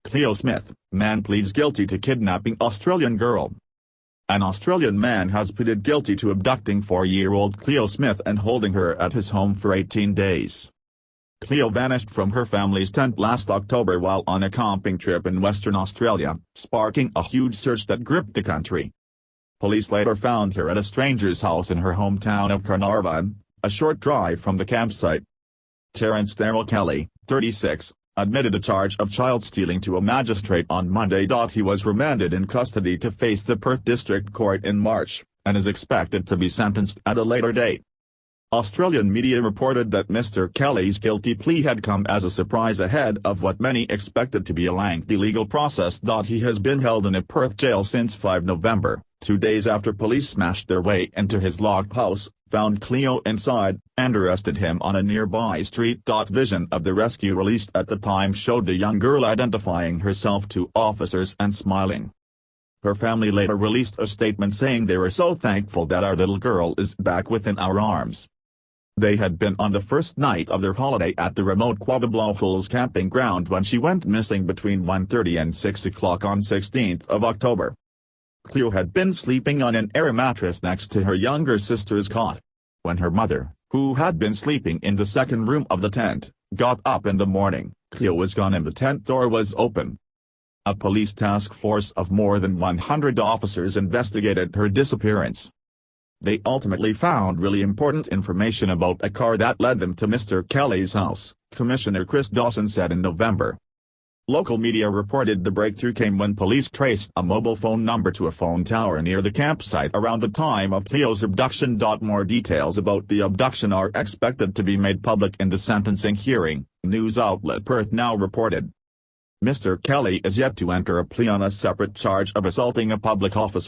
Cleo Smith, man pleads guilty to kidnapping Australian girl. An Australian man has pleaded guilty to abducting 4-year-old Cleo Smith and holding her at his home for 18 days. Cleo vanished from her family's tent last October while on a camping trip in Western Australia, sparking a huge search that gripped the country. Police later found her at a stranger's house in her hometown of Carnarvon, a short drive from the campsite. Terence Darrell Kelly, 36, admitted a charge of child stealing to a magistrate on Monday. He was remanded in custody to face the Perth District Court in March, and is expected to be sentenced at a later date. Australian media reported that Mr. Kelly's guilty plea had come as a surprise ahead of what many expected to be a lengthy legal process. He has been held in a Perth jail since 5 November, 2 days after police smashed their way into his locked house, found Cleo inside, and arrested him on a nearby street. Vision of the rescue released at the time showed the young girl identifying herself to officers and smiling. Her family later released a statement saying they were so thankful that our little girl is back within our arms. They had been on the first night of their holiday at the remote Quabbablow camping ground when she went missing between 1:30 and 6 o'clock on 16th of October. Cleo had been sleeping on an air mattress next to her younger sister's cot. When her mother, who had been sleeping in the second room of the tent, got up in the morning, Cleo was gone and the tent door was open. A police task force of more than 100 officers investigated her disappearance. They ultimately found really important information about a car that led them to Mr. Kelly's house, Commissioner Chris Dawson said in November. Local media reported the breakthrough came when police traced a mobile phone number to a phone tower near the campsite around the time of Cleo's abduction. More details about the abduction are expected to be made public in the sentencing hearing, news outlet Perth Now reported. Mr. Kelly is yet to enter a plea on a separate charge of assaulting a public officer.